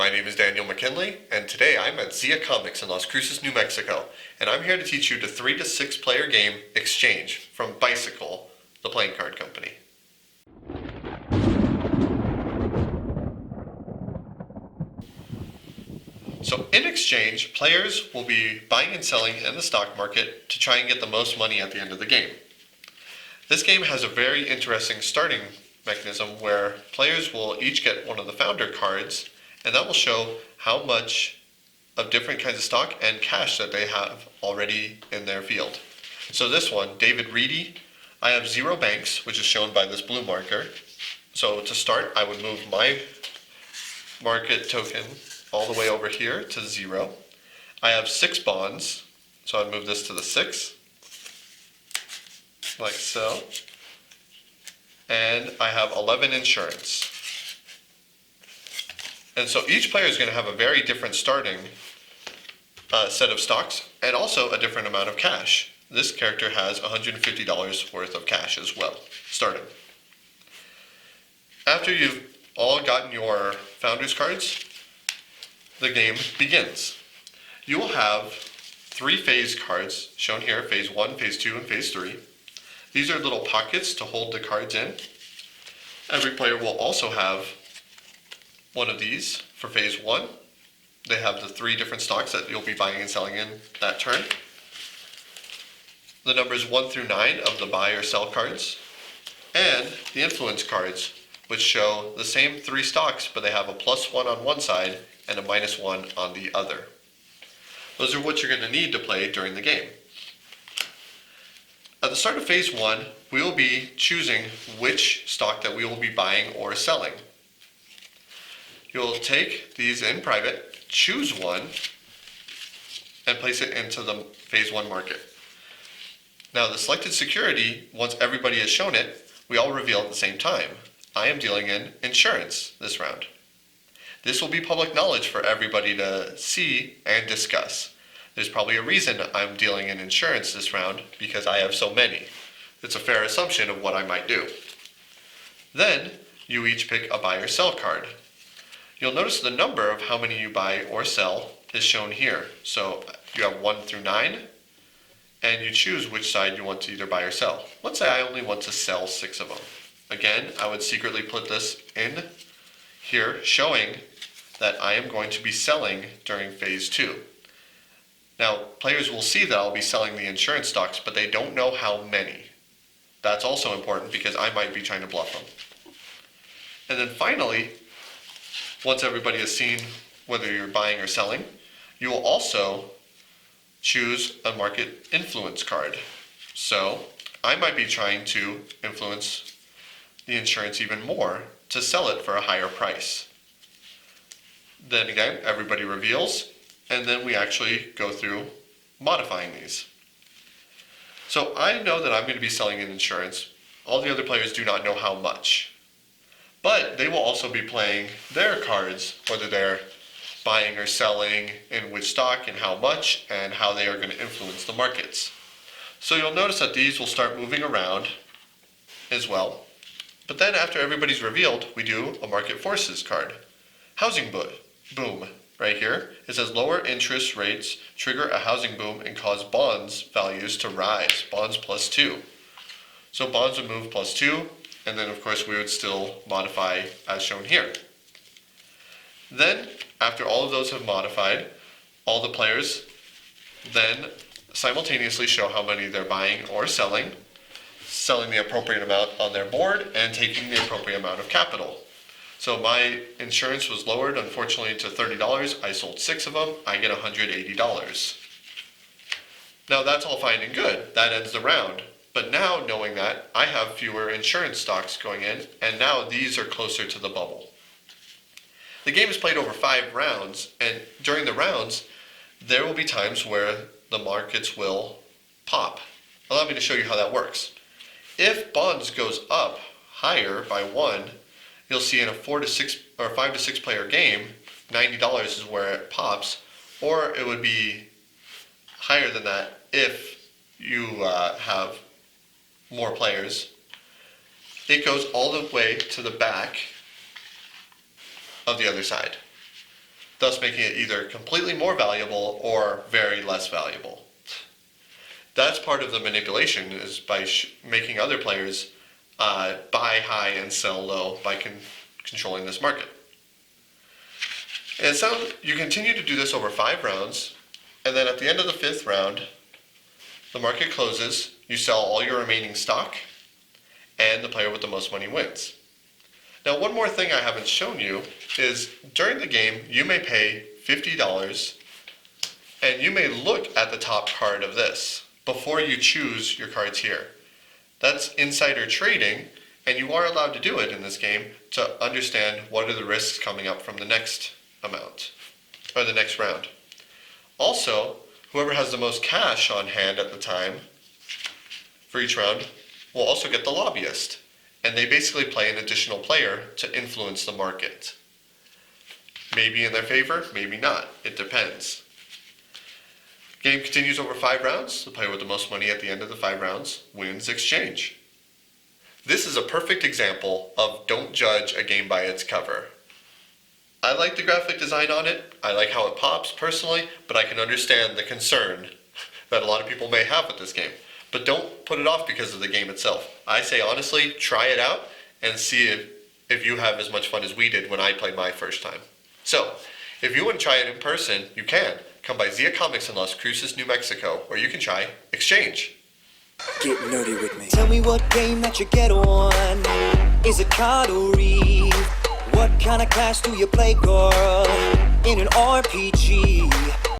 My name is Daniel McKinley, and today I'm at Zia Comics in Las Cruces, New Mexico, and I'm here to teach you the 3 to 6 player game Exchange from Bicycle, the playing card company. So in Exchange, players will be buying and selling in the stock market to try and get the most money at the end of the game. This game has a very interesting starting mechanism where players will each get one of the founder cards, and that will show how much of different kinds of stock and cash that they have already in their field. So this one, David Reedy, I have 0 banks, which is shown by this blue marker. So to start, I would move my market token all the way over here to 0. I have 6 bonds, so I'd move this to the 6, like so. And I have 11 insurance. And so each player is going to have a very different starting set of stocks and also a different amount of cash. This character has $150 worth of cash as well, starting. After you've all gotten your founders cards, the game begins. You will have 3 phase cards shown here, phase 1, phase 2, and phase 3. These are little pockets to hold the cards in. Every player will also have one of these for phase 1. They have the 3 different stocks that you'll be buying and selling in that turn. The numbers 1 through 9 of the buy or sell cards, and the influence cards, which show the same 3 stocks, but they have a +1 on one side and a -1 on the other. Those are what you're going to need to play during the game. At the start of phase 1, we will be choosing which stock that we will be buying or selling. You'll take these in private, choose one, and place it into the phase 1 market. Now the selected security, once everybody has shown it, we all reveal at the same time. I am dealing in insurance this round. This will be public knowledge for everybody to see and discuss. There's probably a reason I'm dealing in insurance this round because I have so many. It's a fair assumption of what I might do. Then you each pick a buy or sell card. You'll notice the number of how many you buy or sell is shown here. So you have 1 through 9, and you choose which side you want to either buy or sell. Let's say I only want to sell 6 of them. Again, I would secretly put this in here, showing that I am going to be selling during phase 2. Now, players will see that I'll be selling the insurance stocks, but they don't know how many. That's also important because I might be trying to bluff them. And then finally, once everybody has seen whether you're buying or selling, you will also choose a market influence card. So I might be trying to influence the insurance even more to sell it for a higher price. Then again, everybody reveals, and then we actually go through modifying these. So I know that I'm going to be selling in insurance. All the other players do not know how much. But they will also be playing their cards, whether they're buying or selling, in which stock and how much, and how they are going to influence the markets. So you'll notice that these will start moving around as well. But then after everybody's revealed, we do a market forces card. Housing boom, right here. It says lower interest rates trigger a housing boom and cause bonds values to rise, bonds +2. So bonds would move +2, and then of course we would still modify as shown here. Then, after all of those have modified, all the players then simultaneously show how many they're buying or selling the appropriate amount on their board, and taking the appropriate amount of capital. So my insurance was lowered, unfortunately, to $30. I sold 6 of them. I get $180. Now that's all fine and good. That ends the round. But now, knowing that, I have fewer insurance stocks going in, and now these are closer to the bubble. The game is played over 5 rounds, and during the rounds, there will be times where the markets will pop. Allow me to show you how that works. If bonds goes up higher by 1, you'll see in a 4 to 6 or 5 to 6 player game, $90 is where it pops, or it would be higher than that if you have more players. It goes all the way to the back of the other side. thus making it either completely more valuable or very less valuable. That's part of the manipulation, is by making other players buy high and sell low by controlling this market. And so you continue to do this over 5 rounds, and then at the end of the 5th round, the market closes, you sell all your remaining stock, and the player with the most money wins. Now, one more thing I haven't shown you is during the game, you may pay $50, and you may look at the top card of this before you choose your cards here. That's insider trading, and you are allowed to do it in this game to understand what are the risks coming up from the next amount, or the next round. Also, whoever has the most cash on hand at the time for each round will also get the lobbyist, and they basically play an additional player to influence the market. Maybe in their favor, maybe not. It depends. Game continues over 5 rounds. The player with the most money at the end of the 5 rounds wins exchange. This is a perfect example of don't judge a game by its cover. I like the graphic design on it. I like how it pops personally, but I can understand the concern that a lot of people may have with this game. But don't put it off because of the game itself. I say honestly, try it out and see if you have as much fun as we did when I played my first time. So, if you want to try it in person, you can. Come by Zia Comics in Las Cruces, New Mexico, where you can try Exchange. Get nerdy with me. Tell me what game that you get on. Is it card or read? What kind of class do you play, girl? In an RPG?